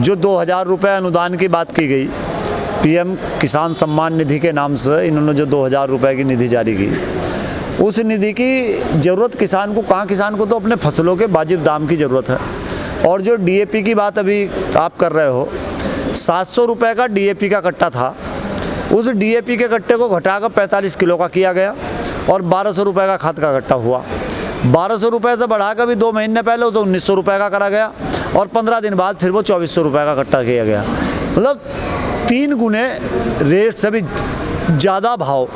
जो 2000 रुपये अनुदान की बात की गई, पीएम किसान सम्मान निधि के नाम से इन्होंने जो 2000 रुपये की निधि जारी की, उस निधि की ज़रूरत किसान को कहाँ? किसान को तो अपने फसलों के वाजिब दाम की ज़रूरत है। और जो डीएपी की बात अभी आप कर रहे हो, 700 रुपये का डीएपी का कट्टा था, उस डीएपी के कट्टे को घटाकर 45 किलो का किया गया और 1200 रुपये का खाद का कट्टा हुआ। 1200 रुपये से बढ़ाकर भी 2 महीने पहले उसे 1900 रुपये का करा गया और 15 दिन बाद फिर वो 2400 रुपये का कट्टा किया गया। मतलब 3 गुने रेट से भी ज़्यादा भाव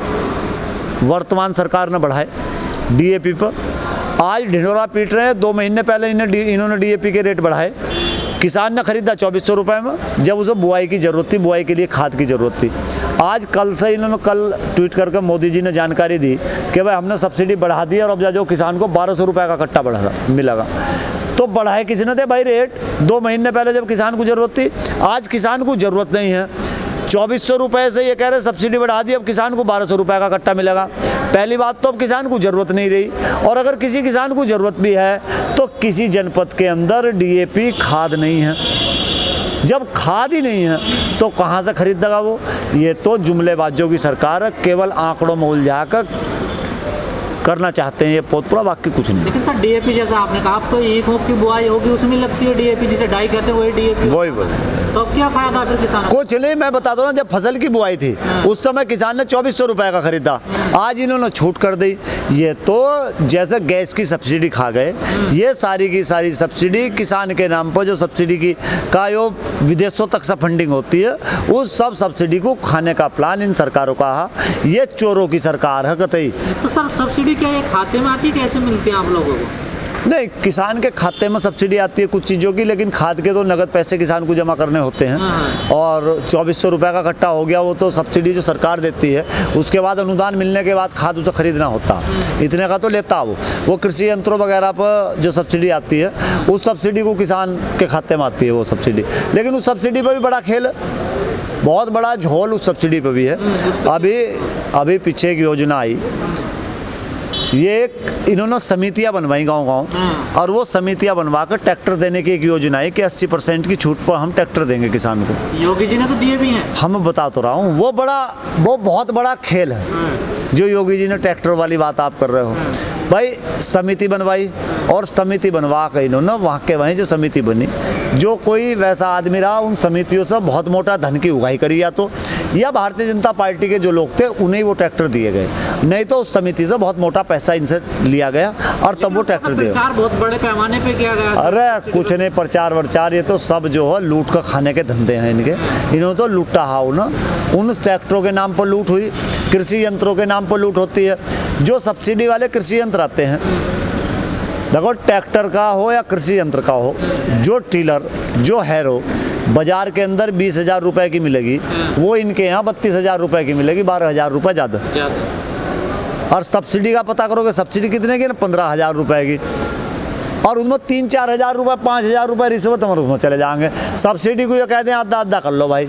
वर्तमान सरकार ने बढ़ाए डीएपी पर। आज ढिंढोरा पीट रहे हैं, 2 महीने पहले इन्होंने डीएपी के रेट बढ़ाए। किसान ने खरीदा 2400 रुपये में, जब उसे बुआई की ज़रूरत थी, बुआई के लिए खाद की ज़रूरत थी। आज कल से इन्होंने कल ट्वीट करके मोदी जी ने जानकारी दी कि भाई हमने सब्सिडी बढ़ा दी और अब जो किसान को 1200 रुपये का कट्टा बढ़ा मिलेगा। तो बढ़ाए किसी ने थे भाई रेट, 2 महीने पहले जब किसान को ज़रूरत थी। आज किसान को ज़रूरत नहीं है, 2400 रुपये से ये कह रहे सब्सिडी बढ़ा दी, अब किसान को 1200 रुपये का कट्टा मिलेगा। पहली बात तो अब किसान को ज़रूरत नहीं रही, और अगर किसी किसान को ज़रूरत भी है तो किसी जनपद के अंदर डीएपी खाद नहीं है। जब खाद ही नहीं है तो कहाँ से खरीदेगा वो? ये तो जुमलेबाजों की सरकार है, केवल आंकड़ों में उलझाकर करना चाहते हैं ये पोतपुरा, बाकी कुछ नहीं। लेकिन सर डीएपी जैसा आपने कहा, आप तो एक हो की बुआई होगी उसमें लगती है डीएपी, जिसे डाई कहते हैं वही डीएपी, वही तो अब क्या फायदा फिर किसान? कुछ नहीं, मैं बता दो ना, जब फसल की बुआई थी उस समय किसान ने 2400 रुपये का खरीदा, आज इन्होंने छूट कर दी। ये तो जैसे गैस की सब्सिडी खा गए, ये सारी की सारी सब्सिडी किसान के नाम पर जो सब्सिडी की का जो विदेशों तक से फंडिंग होती है, उस सब सब्सिडी को खाने का प्लान इन सरकारों का है। ये चोरों की सरकार है कतई। तो सर सब्सिडी क्या ये खाते में आती है, कैसे मिलती है आप लोगों को? नहीं, किसान के खाते में सब्सिडी आती है कुछ चीज़ों की, लेकिन खाद के तो नगद पैसे किसान को जमा करने होते हैं। और 2400 रुपये का कट्टा हो गया, वो तो सब्सिडी जो सरकार देती है, उसके बाद अनुदान मिलने के बाद खाद उसे खरीदना होता, इतने का तो लेता वो कृषि यंत्रों वगैरह पर जो सब्सिडी आती है, उस सब्सिडी को किसान के खाते में आती है वो सब्सिडी। लेकिन उस सब्सिडी पर भी बड़ा खेल है, बहुत बड़ा झोल उस सब्सिडी पर भी है। अभी पीछे एक योजना आई, ये एक इन्होंने समितियां बनवाई गांव-गांव, और वो समितियां बनवा कर ट्रैक्टर देने की एक योजना है कि 80% की छूट पर हम ट्रैक्टर देंगे किसान को। योगी जी ने तो दिए भी हैं। हम बता तो रहा हूँ, वो बहुत बड़ा खेल है जो योगी जी ने ट्रैक्टर वाली बात आप कर रहे हो। भाई समिति बनवाई, और समिति बनवा कर इन्होंने वहाँ के वहीं जो समिति बनी, जो कोई वैसा आदमी रहा, उन समितियों से बहुत मोटा धन की उगाही करी, या भारतीय जनता पार्टी के जो लोग थे उन्हें वो ट्रैक्टर दिए गए, नहीं तो उस समिति से बहुत मोटा पैसा इनसे लिया गया और तब वो ट्रैक्टर दिए। प्रचार बहुत बड़े पैमाने पे किया गया। अरे कुछ नहीं, प्रचार वर्चार ये तो सब जो है लूट कर खाने के धंधे हैं इनके। इन्होंने तो लूटा हाउ ना, उन ट्रैक्टरों के नाम पर लूट हुई, कृषि यंत्रों के नाम पर लूट होती है। जो सब्सिडी वाले कृषि यंत्र आते हैं, देखो ट्रैक्टर का हो या कृषि यंत्र का हो, जो टीलर जो हैरो बाजार के अंदर 20,000 रुपये की मिलेगी, वो इनके यहाँ 32,000 रुपये की मिलेगी, 12,000 रुपये ज़्यादा। और सब्सिडी का पता करोगे, सब्सिडी कितने की ना, 15,000 रुपये की, और उसमें 3-4 हज़ार रुपये 5,000 रुपये रिश्वत हमारे उसमें चले जाएंगे। सब्सिडी को ये कहते हैं आधा आधा कर लो भाई,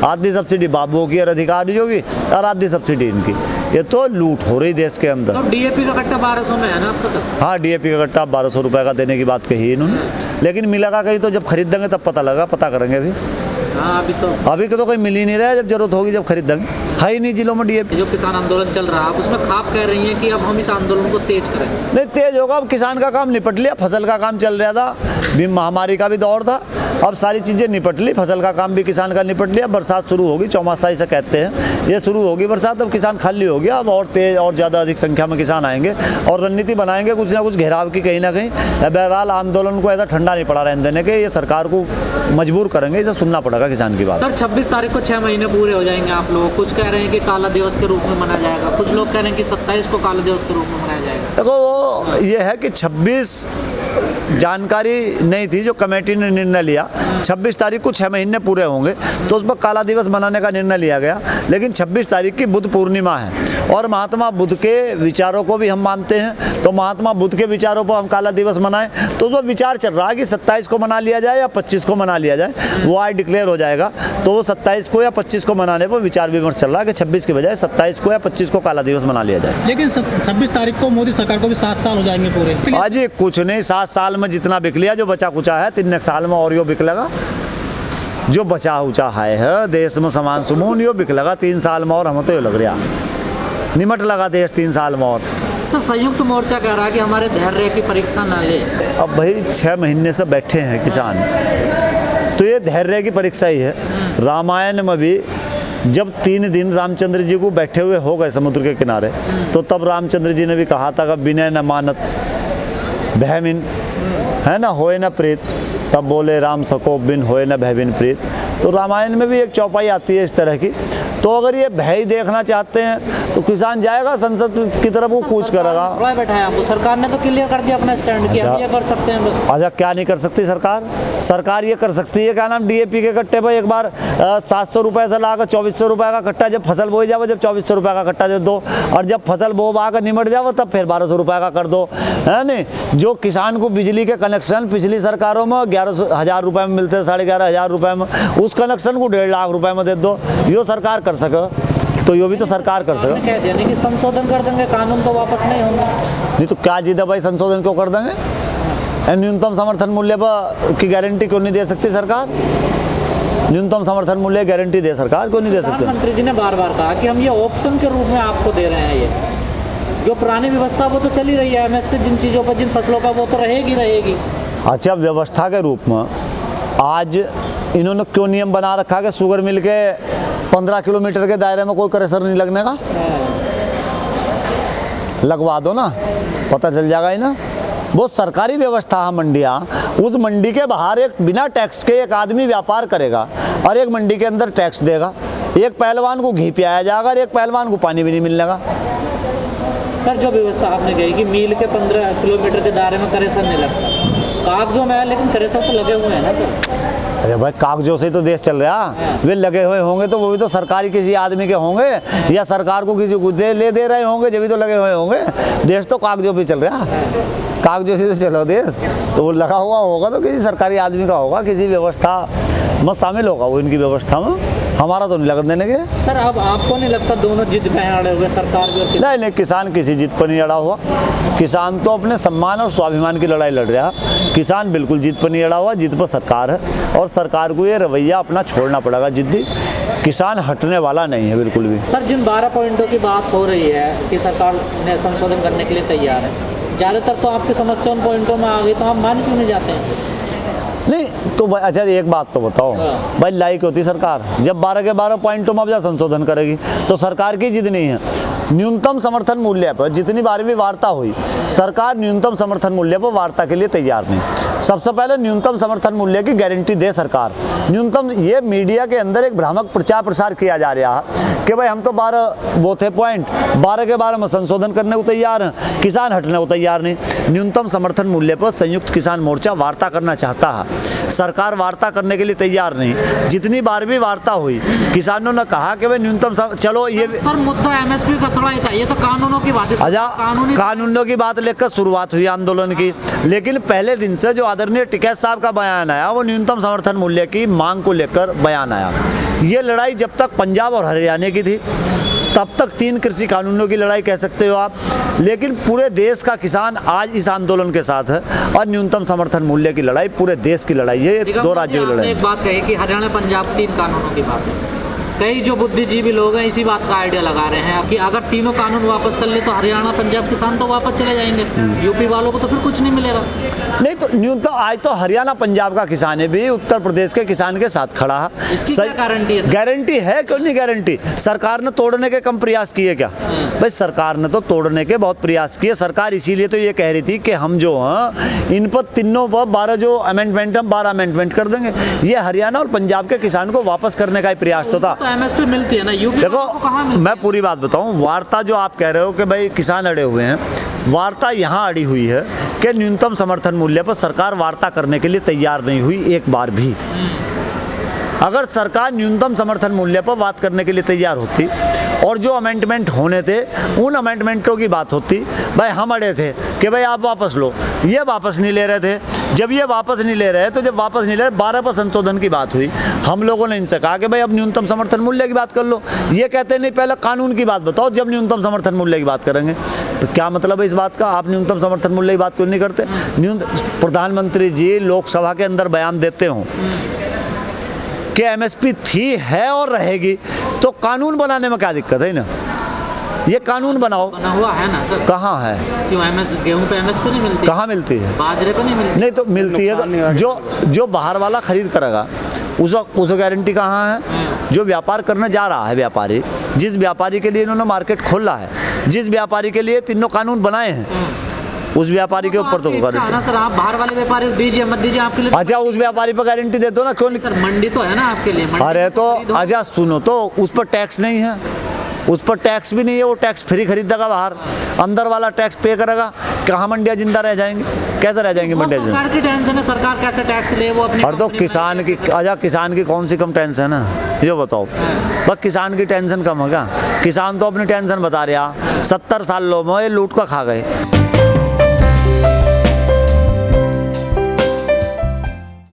आधी सब्सिडी बाबुओं की और अधिकारियों की, और आधी सब्सिडी इनकी। ये तो लूट हो रही देश के अंदर। तो डीएपी का कट्टा 1200 में है ना आपका सर? हाँ, डीएपी का कट्टा 1200 रुपये का देने की बात कही है इन्होंने, लेकिन मिलेगा कहीं तो जब खरीदेंगे तब पता लगा, पता करेंगे अभी। हाँ, अभी तो कोई मिल ही नहीं रहा है, जब जरूरत होगी जब खरीदेंगे। है ही नहीं जिलों में डीएपी। जो किसान आंदोलन चल रहा है उसमें खाप कह रही है कि अब हम इस आंदोलन को तेज करें। नहीं, तेज होगा, अब किसान का काम निपट लिया, फसल का काम चल रहा था, भी महामारी का भी दौर था, अब सारी चीज़ें निपट ली, फसल का काम भी किसान का निपट लिया। बरसात शुरू होगी, चौमासा इसे कहते हैं, ये शुरू होगी बरसात, अब किसान खाली हो गया, अब और तेज और ज़्यादा अधिक संख्या में किसान आएंगे और रणनीति बनाएंगे कुछ ना कुछ घेराव की कहीं ना कहीं। बहरहाल आंदोलन को ऐसा ठंडा नहीं पड़ा रहने देने के, ये सरकार को मजबूर करेंगे, इसे सुनना पड़ेगा किसान की बात। सर 26 तारीख को 6 महीने पूरे हो जाएंगे आप लोग, कुछ कह रहे हैं कि काला दिवस के रूप में मनाया जाएगा, कुछ लोग कह रहे हैं कि 27 को काला दिवस के रूप में मनाया जाएगा। देखो वो ये है कि 26 जानकारी नहीं थी, जो कमेटी ने निर्णय लिया 26 तारीख को 6 महीने पूरे होंगे, तो उस पर काला दिवस मनाने का निर्णय लिया गया। लेकिन 26 तारीख की बुद्ध पूर्णिमा है और महात्मा बुद्ध के विचारों को भी हम मानते हैं, तो महात्मा बुद्ध के विचारों पर हम काला दिवस मनाएं, तो उस पर विचार चल रहा है कि 27 को मना लिया जाए या 25 को मना लिया जाए। वो आज डिक्लेयर हो जाएगा, तो वो 27 को या 25 को मनाने पर विचार विमर्श चल रहा है कि 26 के बजाय 27 को या 25 को काला दिवस मना लिया जाए। लेकिन 26 तारीख को मोदी सरकार को भी 7 साल हो जाएंगे पूरे। अजी कुछ नहीं, 7 साल में जितना बिक लिया, जो बचा कुचा है 3 साल में और यो बिक लगा। जो बचा उचा है देश में सामान सुमून यो बिक लगा 3 साल में और हम तो यो लग रहा निमट लगा देश 3 साल में और। सर संयुक्त मोर्चा कह रहा है कि हमारे धैर्य की परीक्षा न ले। अब भाई 6 महीने से बैठे हैं किसान, तो ये धैर्य की परीक्षा ही है। रामायण में भी जब 3 दिन रामचंद्र जी को बैठे हुए हो गए समुद्र के किनारे, तो तब रामचंद्र जी ने भी कहा था कि विनय न मानत भयमिन, है ना, होए न प्रीत, तब बोले राम सको बिन होए न भय बिन प्रीत। तो रामायण में भी एक चौपाई आती है इस तरह की। तो अगर ये भय देखना चाहते हैं तो किसान जाएगा संसद की तरफ, वो कूच करेगा। बैठा है आपको, सरकार ने तो क्लियर कर दिया अपना स्टैंड कि हम ये कर सकते हैं बस। अच्छा, क्या नहीं कर सकती सरकार? सरकार ये कर सकती है, क्या नाम, डीएपी के कट्टे पर एक बार 700 रुपये से लाकर 2400 रुपये का कट्टा जब फसल बोई जाओ, जब 2400 रुपये का कट्टा दे दो, और जब फसल बो बा कर निमट जाओ तब फिर 1200 रुपये का कर दो, है नहीं। जो किसान को बिजली के कनेक्शन पिछली सरकारों में 11,000 रुपये में मिलते, 11,500 रुपये में, उस कनेक्शन को 1.5 लाख रुपये में दे दो, यो सरकार कर सके तो यो भी तो सरकार कर सके। कह दिया नहीं कि संशोधन कर देंगे, कानून तो वापस नहीं होंगे। नहीं तो क्या जिद है भाई, संशोधन क्यों कर देंगे? न्यूनतम समर्थन मूल्य पर की गारंटी क्यों नहीं दे सकती सरकार? न्यूनतम समर्थन मूल्य गारंटी दे सरकार, क्यों नहीं दे सकते? प्रधानमंत्री जी ने बार बार कहा कि हम ये ऑप्शन के रूप में आपको दे रहे हैं। ये जो पुरानी व्यवस्था वो तो चली रही है, एमएसपी जिन चीज़ों पर, जिन फसलों पर, वो तो रहेगी। अच्छा, व्यवस्था के रूप में आज इन्होंने क्यों नियम बना रखा कि शुगर मिल के 15 किलोमीटर के दायरे में कोई क्रेशर नहीं लगने का? लगवा दो ना, पता चल जाएगा ही ना। वो सरकारी व्यवस्था है मंडियाँ, उस मंडी के बाहर एक बिना टैक्स के एक आदमी व्यापार करेगा और एक मंडी के अंदर टैक्स देगा। एक पहलवान को घी पियाया जाएगा और एक पहलवान को पानी भी नहीं मिलने का। सर जो व्यवस्था आपने कही कि मील के 15 किलोमीटर के दायरे में क्रेशर नहीं लगता, कागजों में है लेकिन क्रेशर तो लगे हुए हैं ना सर। अरे भाई, कागजों से तो देश चल रहा, वे लगे हुए होंगे तो वो भी तो सरकारी किसी आदमी के होंगे या सरकार को किसी को दे रहे होंगे, जब भी तो लगे हुए होंगे। देश तो कागजों पे चल रहा, कागजों से चलो देश, तो वो लगा हुआ होगा तो किसी सरकारी आदमी का होगा, किसी व्यवस्था में शामिल होगा वो इनकी व्यवस्था में। हमारा तो नहीं लगन देने के। सर अब आपको नहीं लगता दोनों जिद पे अड़े हुए, सरकार भी और किसान? नहीं, किसान किसी जिद पर नहीं अड़ा हुआ। किसान तो अपने सम्मान और स्वाभिमान की लड़ाई लड़ रहा है। किसान बिल्कुल जिद पर नहीं अड़ा हुआ, जिद पर सरकार है और सरकार को ये रवैया अपना छोड़ना पड़ेगा जिद्दी। किसान हटने वाला नहीं है बिल्कुल भी। सर जिन 12 पॉइंटों की बात हो रही है कि सरकार ने संशोधन करने के लिए तैयार है, ज़्यादातर तो आपकी समस्या उन पॉइंटों में आ गई, तो हम मान क्यों नहीं जाते हैं? नहीं तो भाई, अच्छा एक बात तो बताओ भाई, लायक होती सरकार जब 12 के 12 पॉइंटों में अब संशोधन करेगी तो सरकार की जिद नहीं है। न्यूनतम समर्थन मूल्य पर जितनी बार भी वार्ता हुई, सरकार न्यूनतम समर्थन मूल्य पर वार्ता के लिए तैयार नहीं। सबसे पहले न्यूनतम समर्थन मूल्य की गारंटी दे सरकार। न्यूनतम, ये मीडिया के अंदर एक भ्रामक प्रचार प्रसार किया जा रहा है कि भाई हम तो 12 वो थे पॉइंट, 12 के 12 में संशोधन करने को तैयार हैं, किसान हटने को तैयार नहीं। न्यूनतम समर्थन मूल्य पर संयुक्त किसान मोर्चा वार्ता करना चाहता है, सरकार वार्ता करने के लिए तैयार नहीं। जितनी बार भी वार्ता हुई, किसानों ने कहा कि भाई न्यूनतम चलो ये सर मुद्दा एमएसपी का थोड़ा ही था, ये तो कानूनों की बात है। अच्छा, कानूनों की बात लेकर शुरुआत हुई आंदोलन की, लेकिन पहले दिन से जो आदरणीय टिकैत साहब का बयान आया वो न्यूनतम समर्थन मूल्य की मांग को लेकर बयान आया। ये लड़ाई जब तक पंजाब और हरियाणा की थी तब तक 3 कृषि कानूनों की लड़ाई कह सकते हो आप, लेकिन पूरे देश का किसान आज इस आंदोलन के साथ है और न्यूनतम समर्थन मूल्य की लड़ाई पूरे देश की लड़ाई है, ये 2 राज्यों की लड़ाई। एक बात कही कि हरियाणा पंजाब 3 कानूनों की बात है, कई जो बुद्धिजीवी लोग हैं इसी बात का आइडिया लगा रहे हैं कि अगर तीनों कानून वापस कर ले तो हरियाणा पंजाब किसान तो वापस चले जाएंगे, यूपी वालों को तो फिर कुछ नहीं मिलेगा। नहीं तो न्यूनतम आज तो हरियाणा पंजाब का किसान है भी उत्तर प्रदेश के किसान के साथ खड़ा है। इसकी क्या गारंटी है? गारंटी है, क्यों नहीं गारंटी? सरकार ने तोड़ने के कम प्रयास किए क्या? भाई सरकार ने तो तोड़ने के बहुत प्रयास किए। सरकार इसीलिए तो ये कह रही थी कि हम जो हैं इन पर तीनों पर 12 जो अमेंडमेंट, हम 12 अमेंडमेंट कर देंगे। ये हरियाणा और पंजाब के किसान को वापस करने का ही प्रयास तो था। एमएसपी मिलती है ना, यूपी देखो को कहाँ मिलती है? मैं पूरी बात बताऊं, वार्ता जो आप कह रहे हो कि भाई किसान अड़े हुए हैं, वार्ता यहाँ अड़ी हुई है कि न्यूनतम समर्थन मूल्य पर सरकार वार्ता करने के लिए तैयार नहीं हुई एक बार भी। अगर सरकार न्यूनतम समर्थन मूल्य पर बात करने के लिए तैयार होती और जो अमेंडमेंट होने थे उन अमेंडमेंटों की बात होती, भाई हम अड़े थे कि भाई आप वापस लो, ये वापस नहीं ले रहे थे। जब ये वापस नहीं ले रहे तो जब वापस नहीं ले रहे 12 पर संशोधन की बात हुई, हम लोगों ने इनसे कहा कि भाई अब न्यूनतम समर्थन मूल्य की बात कर लो। ये कहते नहीं पहले कानून की बात बताओ, जब न्यूनतम समर्थन मूल्य की बात करेंगे। तो क्या मतलब है इस बात का? आप न्यूनतम समर्थन मूल्य की बात क्यों नहीं करते? प्रधानमंत्री जी लोकसभा के अंदर बयान देते हों कि एमएसपी थी, है और रहेगी, तो कानून बनाने में क्या दिक्कत है ना? ये कानून बनाओ। बना हुआ है ना सर? कहाँ है? क्यों गेहूं पे एमएसपी नहीं मिलती? कहाँ मिलती है? बाजरे पे नहीं मिलती? नहीं तो मिलती है, तो जो बाहर वाला खरीद करेगा उस गारंटी कहाँ है? जो व्यापार करने जा रहा है व्यापारी, जिस व्यापारी के लिए इन्होंने मार्केट खोला है, जिस व्यापारी के लिए तीनों कानून बनाए हैं, उस व्यापारी के ऊपर तो गारंटी। सर आप बाहर वाले व्यापारी दीजिए मत दीजिए, आपके लिए अच्छा उस व्यापारी पर गारंटी दे दो ना, क्यों नहीं? सर मंडी तो है ना आपके लिए। अरे तो अच्छा सुनो, तो उस पर टैक्स नहीं है, उस पर टैक्स भी नहीं है, वो टैक्स फ्री खरीदेगा बाहर, अंदर वाला टैक्स पे करेगा। कहाँ मंडियाँ जिंदा रह जाएंगी? कैसे रह जाएंगी मंडियाँ जिंदा? सरकार की टेंशन है, सरकार कैसे टैक्स ले वो अपनी। और तो किसान की, अच्छा किसान की कौन सी कम टेंशन है ये बताओ? बस किसान की टेंशन कम है क्या? किसान तो अपनी टेंशन बता रहा, 70 साल लोग में ये लूट का खा गए।